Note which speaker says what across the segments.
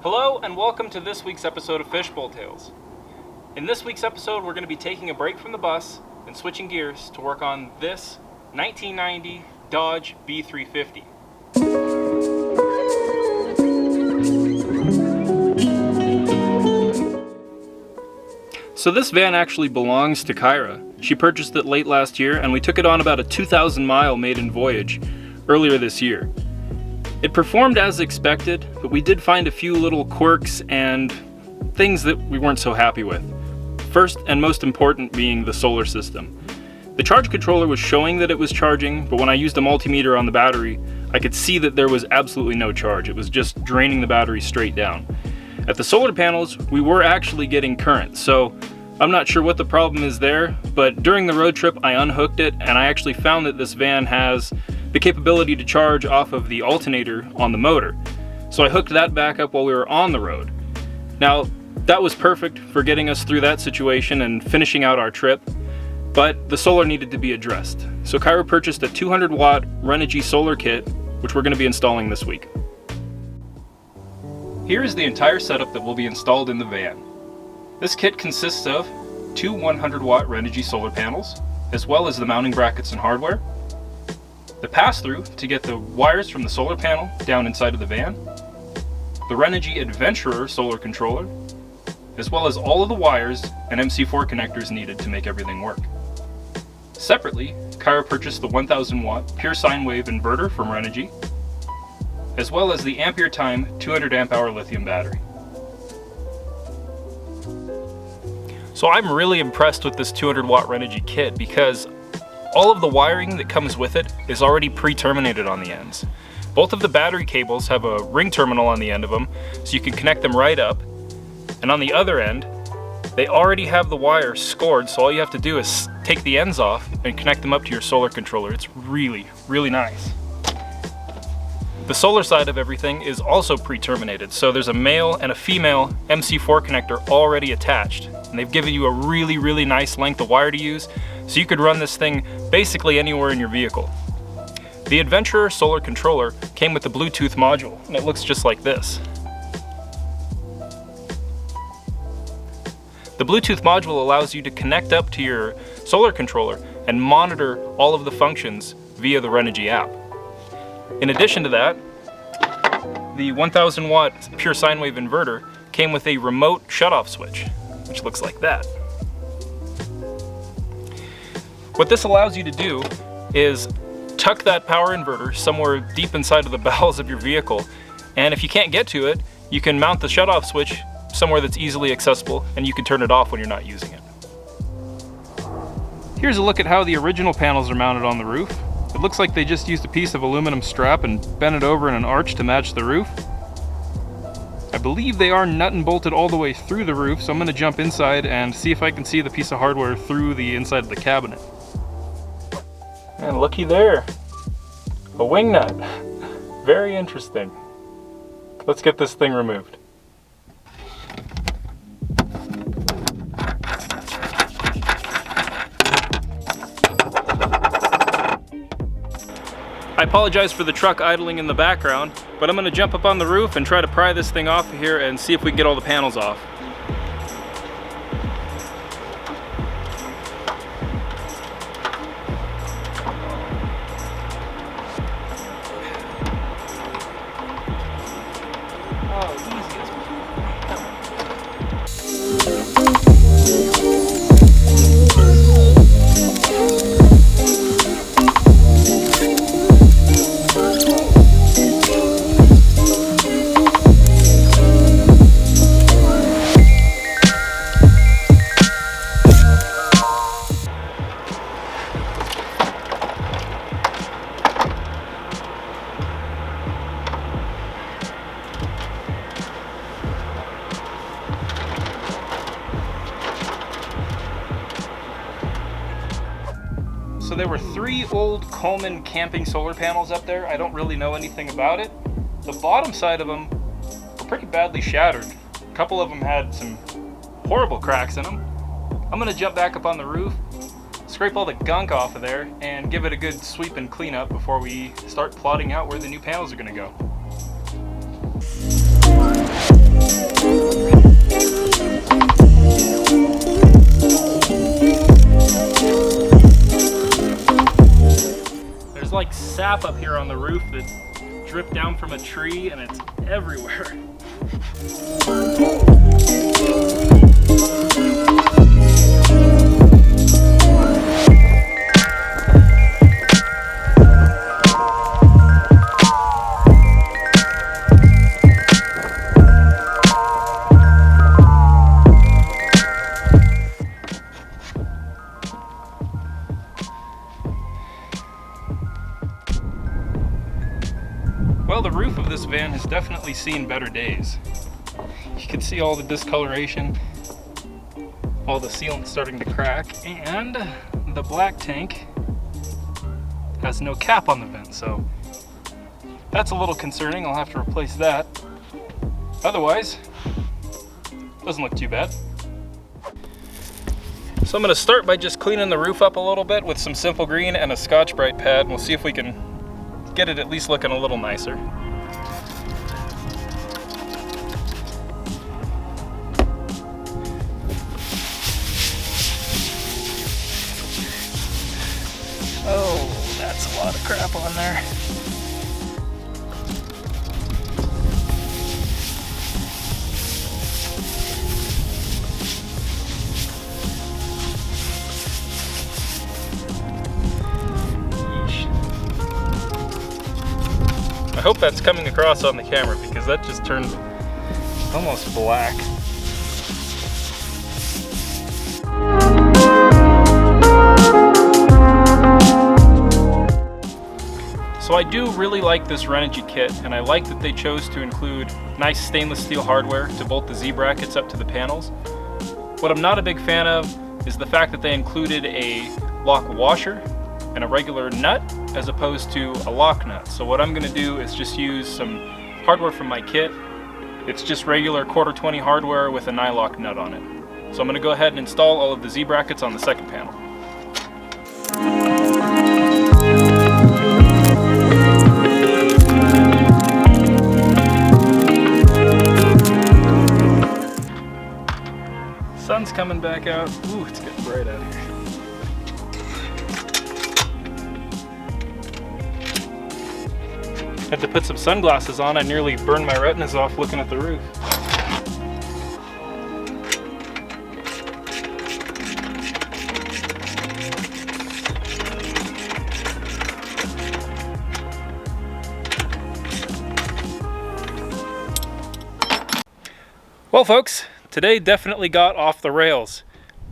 Speaker 1: Hello and welcome to this week's episode of Fishbowltales. In this week's episode, we're going to be taking a break from the bus and switching gears to work on this 1990 Dodge B350. So this van actually belongs to Kyra. She purchased it late last year and we took it on about a 2,000 mile maiden voyage earlier this year. It performed as expected, but we did find a few little quirks and things that we weren't so happy with. First and most important being the solar system. The charge controller was showing that it was charging, but when I used a multimeter on the battery, I could see that there was absolutely no charge. It was just draining the battery straight down. At the solar panels, we were actually getting current, so I'm not sure what the problem is there, but during the road trip I unhooked it and I actually found that this van has the capability to charge off of the alternator on the motor. So I hooked that back up while we were on the road. Now, that was perfect for getting us through that situation and finishing out our trip, but the solar needed to be addressed. So Kyra purchased a 200 watt Renogy solar kit, which we're going to be installing this week. Here is the entire setup that will be installed in the van. This kit consists of two 100 watt Renogy solar panels, as well as the mounting brackets and hardware, the pass-through to get the wires from the solar panel down inside of the van, the Renogy Adventurer solar controller, as well as all of the wires and MC4 connectors needed to make everything work. Separately, Kyra purchased the 1000 watt pure sine wave inverter from Renogy, as well as the Amphere Time 200 amp hour lithium battery. So I'm really impressed with this 200 watt Renogy kit because all of the wiring that comes with it is already pre-terminated on the ends. Both of the battery cables have a ring terminal on the end of them, so you can connect them right up. And on the other end, they already have the wire scored, so all you have to do is take the ends off and connect them up to your solar controller. It's really, really nice. The solar side of everything is also pre-terminated, so there's a male and a female MC4 connector already attached. And they've given you a really, really nice length of wire to use, so you could run this thing basically anywhere in your vehicle. The Adventurer solar controller came with the Bluetooth module, and it looks just like this. The Bluetooth module allows you to connect up to your solar controller and monitor all of the functions via the Renogy app. In addition to that, the 1000 watt pure sine wave inverter came with a remote shutoff switch, which looks like that. What this allows you to do is tuck that power inverter somewhere deep inside of the bowels of your vehicle, and if you can't get to it, you can mount the shutoff switch somewhere that's easily accessible and you can turn it off when you're not using it. Here's a look at how the original panels are mounted on the roof. It looks like they just used a piece of aluminum strap and bent it over in an arch to match the roof. I believe they are nut and bolted all the way through the roof, so I'm going to jump inside and see if I can see the piece of hardware through the inside of the cabinet. And looky there, a wing nut. Very interesting. Let's get this thing removed. I apologize for the truck idling in the background, but I'm going to jump up on the roof and try to pry this thing off of here and see if we can get all the panels off. So there were 3 old Coleman camping solar panels up there. I don't really know anything about it. The bottom side of them were pretty badly shattered. A couple of them had some horrible cracks in them. I'm gonna jump back up on the roof, scrape all the gunk off of there, and give it a good sweep and clean up before we start plotting out where the new panels are gonna go. dripped down from a tree and it's everywhere. Well, the roof of this van has definitely seen better days. You can see all the discoloration, all the sealant starting to crack, and the black tank has no cap on the vent, so that's a little concerning. I'll have to replace that. Otherwise, doesn't look too bad. So I'm going to start by just cleaning the roof up a little bit with some Simple Green and a Scotch-Brite pad, and we'll see if we can get it at least looking a little nicer. Oh, that's a lot of crap on there. I hope that's coming across on the camera because that just turned almost black. So I do really like this Renogy kit, and I like that they chose to include nice stainless steel hardware to bolt the Z brackets up to the panels. What I'm not a big fan of is the fact that they included a lock washer and a regular nut as opposed to a lock nut. So what I'm going to do is just use some hardware from my kit. It's just regular 1/4-20 hardware with a nylock nut on it. So I'm going to go ahead and install all of the Z brackets on the second panel. Sun's coming back out. Ooh, it's getting bright out here. Had to put some sunglasses on. I nearly burned my retinas off looking at the roof. Well, folks, today definitely got off the rails.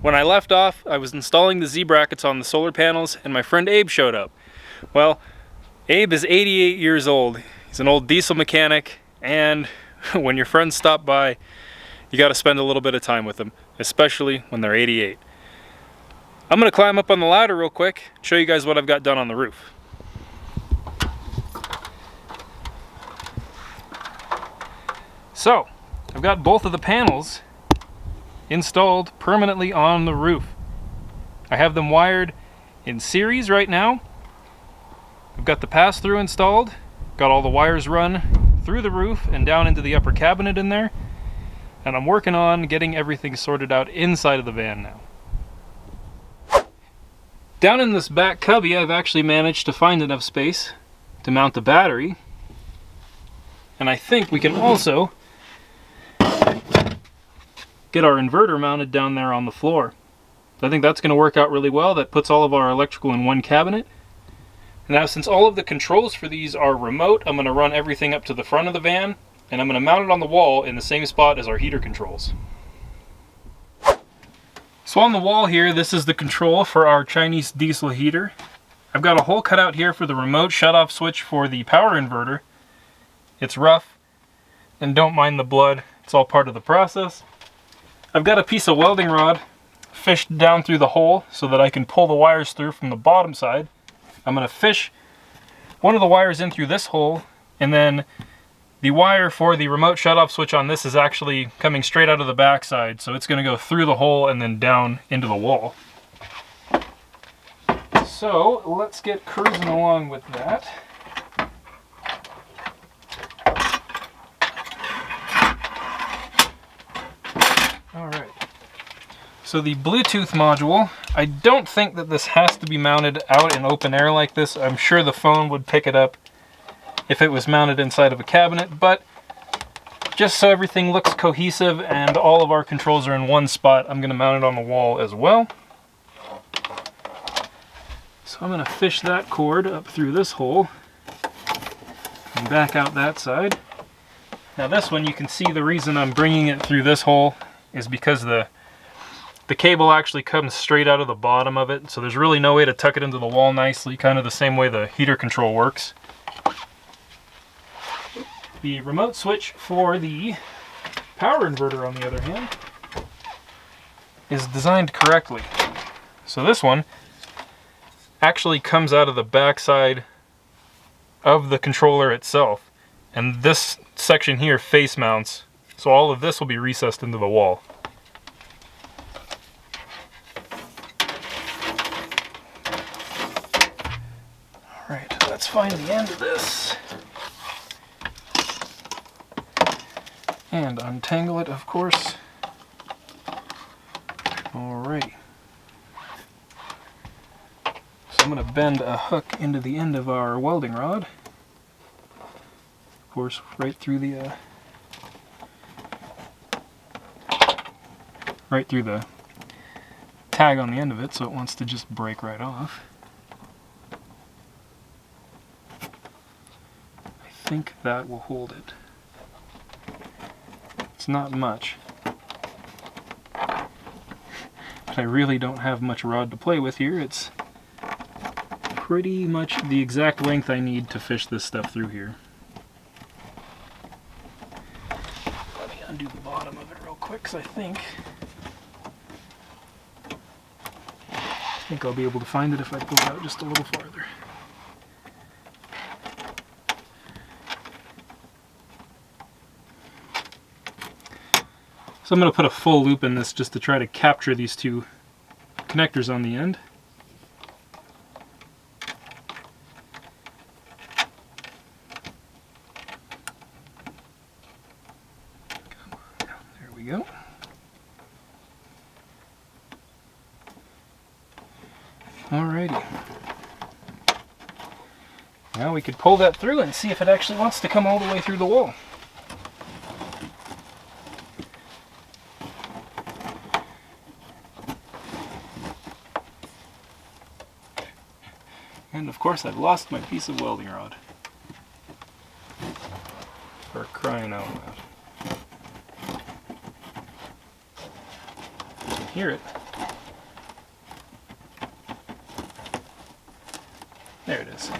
Speaker 1: When I left off, I was installing the Z brackets on the solar panels and my friend Abe showed up. Well, Abe is 88 years old. He's an old diesel mechanic, and when your friends stop by, you got to spend a little bit of time with them, especially when they're 88. I'm going to climb up on the ladder real quick, show you guys what I've got done on the roof. So, I've got both of the panels installed permanently on the roof. I have them wired in series right now. I've got the pass-through installed, got all the wires run through the roof and down into the upper cabinet in there, and I'm working on getting everything sorted out inside of the van now. Down in this back cubby, I've actually managed to find enough space to mount the battery, and I think we can also get our inverter mounted down there on the floor. I think that's going to work out really well. That puts all of our electrical in one cabinet. Now, since all of the controls for these are remote, I'm going to run everything up to the front of the van, and I'm going to mount it on the wall in the same spot as our heater controls. So on the wall here, this is the control for our Chinese diesel heater. I've got a hole cut out here for the remote shut-off switch for the power inverter. It's rough, and don't mind the blood, it's all part of the process. I've got a piece of welding rod fished down through the hole so that I can pull the wires through from the bottom side. I'm going to fish one of the wires in through this hole, and then the wire for the remote shutoff switch on this is actually coming straight out of the back side, so it's going to go through the hole and then down into the wall. So let's get cruising along with that. Alright, so the Bluetooth module, I don't think that this has to be mounted out in open air like this. I'm sure the phone would pick it up if it was mounted inside of a cabinet, but just so everything looks cohesive and all of our controls are in one spot, I'm going to mount it on the wall as well. So I'm going to fish that cord up through this hole and back out that side. Now this one, you can see the reason I'm bringing it through this hole is because the cable actually comes straight out of the bottom of it, so there's really no way to tuck it into the wall nicely, kind of the same way the heater control works. The remote switch for the power inverter, on the other hand, is designed correctly. So this one actually comes out of the backside of the controller itself, and this section here face mounts, so all of this will be recessed into the wall. Alright, let's find the end of this and untangle it, of course. Alright. So I'm going to bend a hook into the end of our welding rod. Of course, right through the tag on the end of it, so it wants to just break right off. I think that will hold it. It's not much, but I really don't have much rod to play with here. It's pretty much the exact length I need to fish this stuff through here. Let me undo the bottom of it real quick, because I think I'll be able to find it if I pull it out just a little farther. So I'm going to put a full loop in this just to try to capture these two connectors on the end. There we go. Alrighty. Now we could pull that through and see if it actually wants to come all the way through the wall. And of course I've lost my piece of welding rod. For crying out loud. I can hear it. There it is.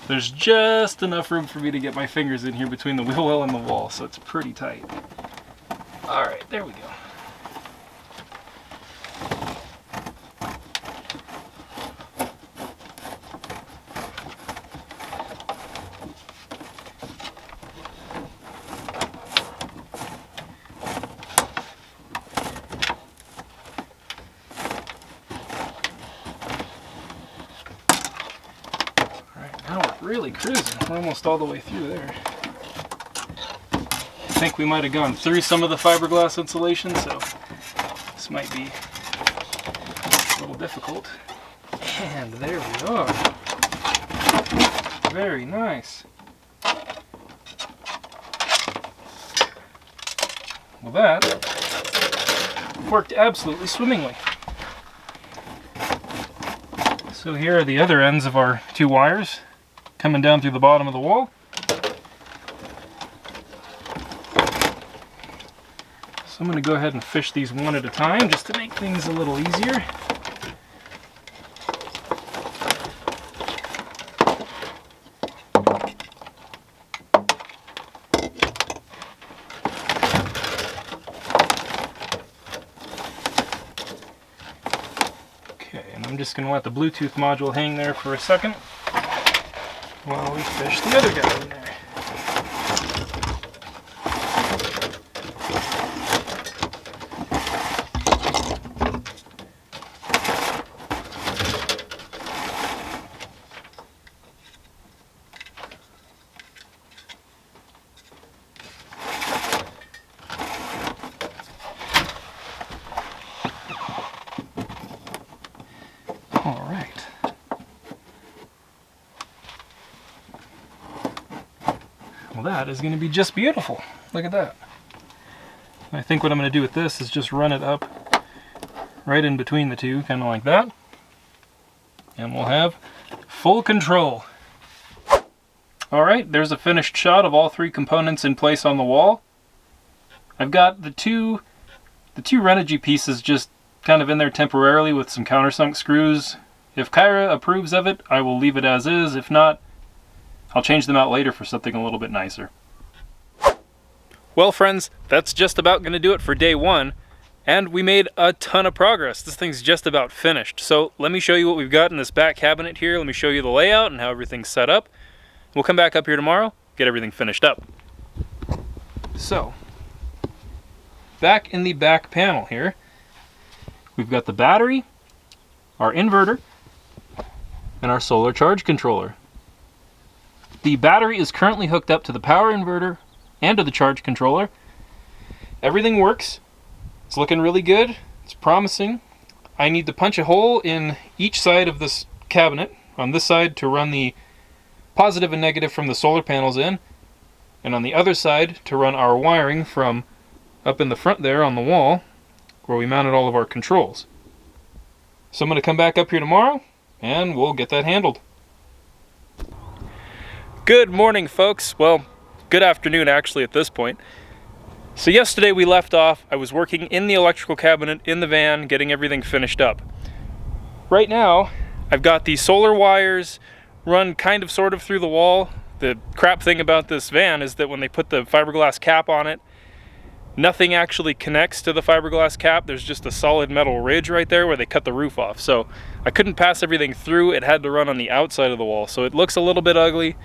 Speaker 1: There's just enough room for me to get my fingers in here between the wheel well and the wall, so it's pretty tight. Alright, there we go. Really cruising. We're almost all the way through there. I think we might have gone through some of the fiberglass insulation, so this might be a little difficult. And there we are. Very nice. Well, that worked absolutely swimmingly. So here are the other ends of our two wires coming down through the bottom of the wall. So I'm going to go ahead and fish these one at a time just to make things a little easier. Okay, and I'm just going to let the Bluetooth module hang there for a second while we fish the other guy in there. All right. Well, that is going to be just beautiful. Look at that. I think what I'm going to do with this is just run it up right in between the two, kind of like that. And we'll have full control. Alright, there's a finished shot of all three components in place on the wall. I've got the two Renogy pieces just kind of in there temporarily with some countersunk screws. If Kyra approves of it, I will leave it as is. If not, I'll change them out later for something a little bit nicer. Well friends, that's just about going to do it for day one. And we made a ton of progress. This thing's just about finished. So let me show you what we've got in this back cabinet here. Let me show you the layout and how everything's set up. We'll come back up here tomorrow, get everything finished up. So, back in the back panel here, we've got the battery, our inverter, and our solar charge controller. The battery is currently hooked up to the power inverter and to the charge controller. Everything works. It's looking really good. It's promising. I need to punch a hole in each side of this cabinet. On this side to run the positive and negative from the solar panels in, and on the other side to run our wiring from up in the front there on the wall where we mounted all of our controls. So I'm going to come back up here tomorrow and we'll get that handled. Good morning folks. Well, good afternoon actually at this point. So yesterday we left off, I was working in the electrical cabinet in the van getting everything finished up. Right now I've got the solar wires run kind of sort of through the wall. The crap thing about this van is that when they put the fiberglass cap on it, nothing actually connects to the fiberglass cap. There's just a solid metal ridge right there where they cut the roof off. So I couldn't pass everything through. It had to run on the outside of the wall. So it looks a little bit ugly,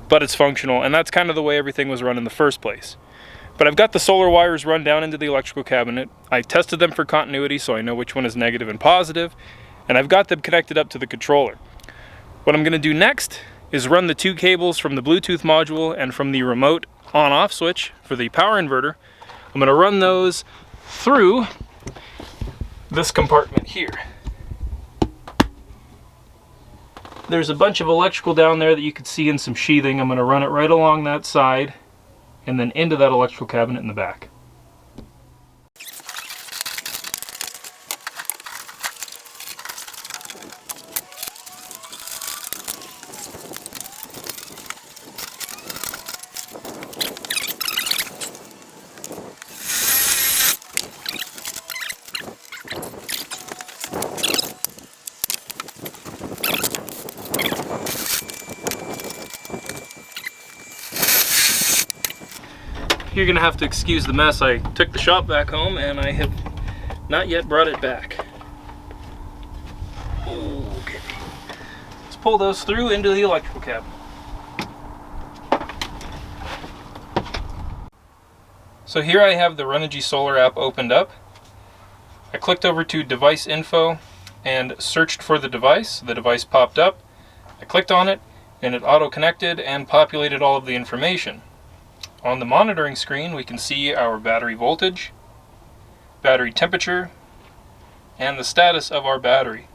Speaker 1: but it's functional. And that's kind of the way everything was run in the first place. But I've got the solar wires run down into the electrical cabinet. I tested them for continuity so I know which one is negative and positive. And I've got them connected up to the controller. What I'm going to do next is run the two cables from the Bluetooth module and from the remote on-off switch for the power inverter. I'm going to run those through this compartment here. There's a bunch of electrical down there that you can see in some sheathing. I'm going to run it right along that side and then into that electrical cabinet in the back. You're gonna have to excuse the mess. I took the shop back home and I have not yet brought it back. Okay. Let's pull those through into the electrical cabinet. So here I have the Renogy Solar app opened up. I clicked over to device info and searched for the device. The device popped up. I clicked on it and it auto-connected and populated all of the information. On the monitoring screen, we can see our battery voltage, battery temperature, and the status of our battery.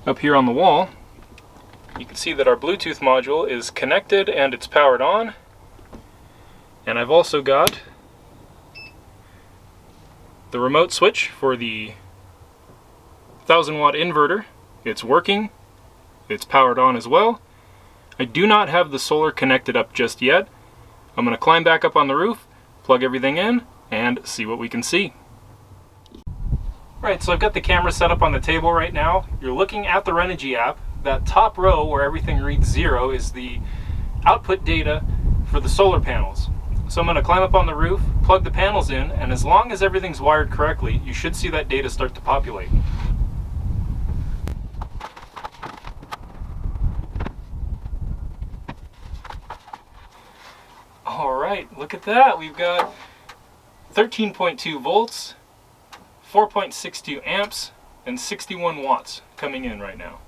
Speaker 1: Up here on the wall, you can see that our Bluetooth module is connected and it's powered on. And I've also got the remote switch for the 1000-watt inverter. It's working, it's powered on as well. I do not have the solar connected up just yet. I'm going to climb back up on the roof, plug everything in, and see what we can see. Right, so I've got the camera set up on the table right now. You're looking at the Renogy app. That top row where everything reads 0 is the output data for the solar panels. So I'm going to climb up on the roof, plug the panels in, and as long as everything's wired correctly, you should see that data start to populate. Alright, look at that. We've got 13.2 volts, 4.62 amps, and 61 watts coming in right now.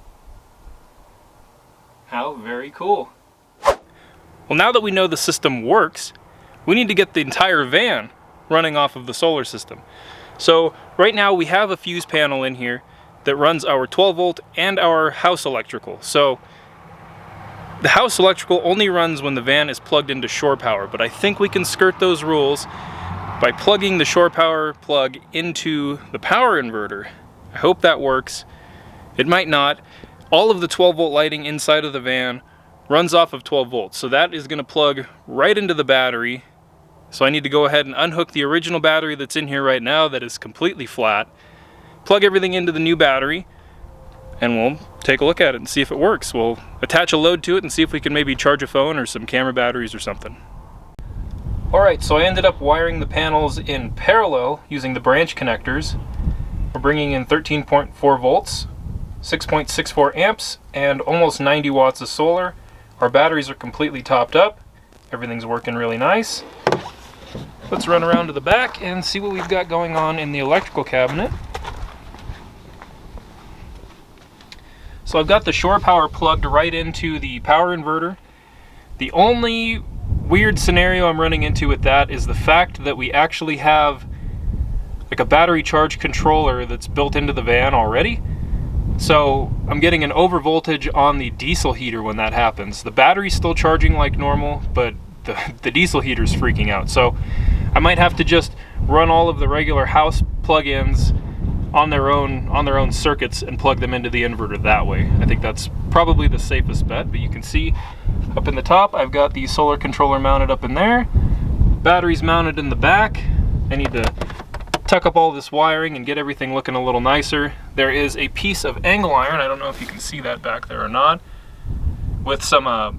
Speaker 1: How very cool. Well, now that we know the system works, we need to get the entire van running off of the solar system. So right now we have a fuse panel in here that runs our 12 volt and our house electrical. So The house electrical only runs when the van is plugged into shore power, but I think we can skirt those rules by plugging the shore power plug into the power inverter. I hope that works. It might not. All of the 12-volt lighting inside of the van runs off of 12 volts, so that is going to plug right into the battery. So I need to go ahead and unhook the original battery that's in here right now that is completely flat, plug everything into the new battery, and we'll take a look at it and see if it works. We'll attach a load to it and see if we can maybe charge a phone or some camera batteries or something. Alright, so I ended up wiring the panels in parallel using the branch connectors. We're bringing in 13.4 volts, 6.64 amps, and almost 90 watts of solar. Our batteries are completely topped up. Everything's working really nice. Let's run around to the back and see what we've got going on in the electrical cabinet. So I've got the shore power plugged right into the power inverter. The only weird scenario I'm running into with that is the fact that we actually have like a battery charge controller that's built into the van already. So I'm getting an over-voltage on the diesel heater when that happens. The battery's still charging like normal, but the diesel heater's freaking out. So I might have to just run all of the regular house plug-ins on their own circuits and plug them into the inverter that way. I think that's probably the safest bet, but you can see up in the top I've got the solar controller mounted up in there. Batteries mounted in the back. I need to tuck up all this wiring and get everything looking a little nicer. There is a piece of angle iron, I don't know if you can see that back there or not, with some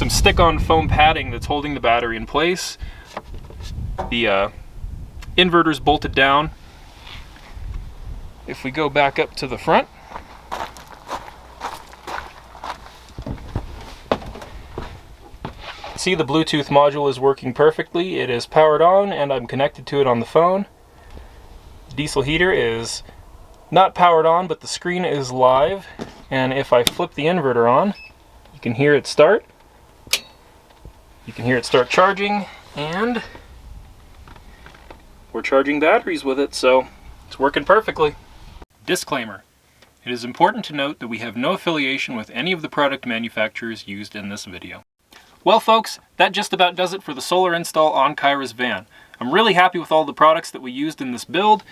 Speaker 1: stick-on foam padding that's holding the battery in place. The inverter's bolted down. If we go back up to the front, see the Bluetooth module is working perfectly. It is powered on and I'm connected to it on the phone. The diesel heater is not powered on, but the screen is live, and if I flip the inverter on, you can hear it start. You can hear it start charging, and we're charging batteries with it, so it's working perfectly. Disclaimer: it is important to note that we have no affiliation with any of the product manufacturers used in this video. Well folks, that just about does it for the solar install on Kyra's van. I'm really happy with all the products that we used in this build.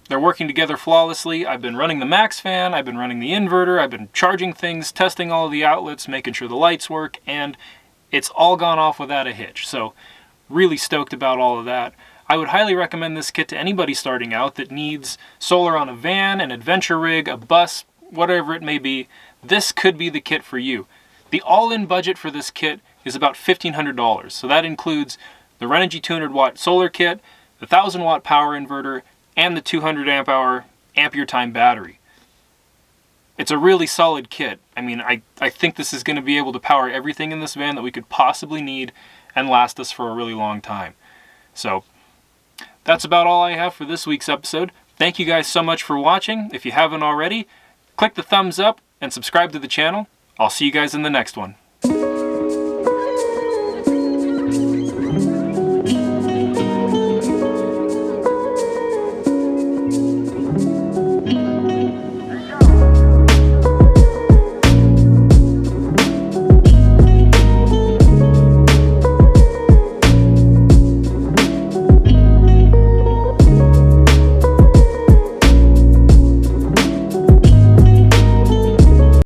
Speaker 1: They're working together flawlessly. I've been running the max fan, I've been running the inverter, I've been charging things, testing all of the outlets, making sure the lights work, and it's all gone off without a hitch. So really stoked about all of that. I would highly recommend this kit to anybody starting out that needs solar on a van, an adventure rig, a bus, whatever it may be. This could be the kit for you. The all-in budget for this kit is about $1,500. So that includes the Renogy 200 watt solar kit, the 1000 watt power inverter, and the 200 amp hour Amphere Time battery. It's a really solid kit. I mean, I think this is going to be able to power everything in this van that we could possibly need and last us for a really long time. So that's about all I have for this week's episode. Thank you guys so much for watching. If you haven't already, click the thumbs up and subscribe to the channel. I'll see you guys in the next one.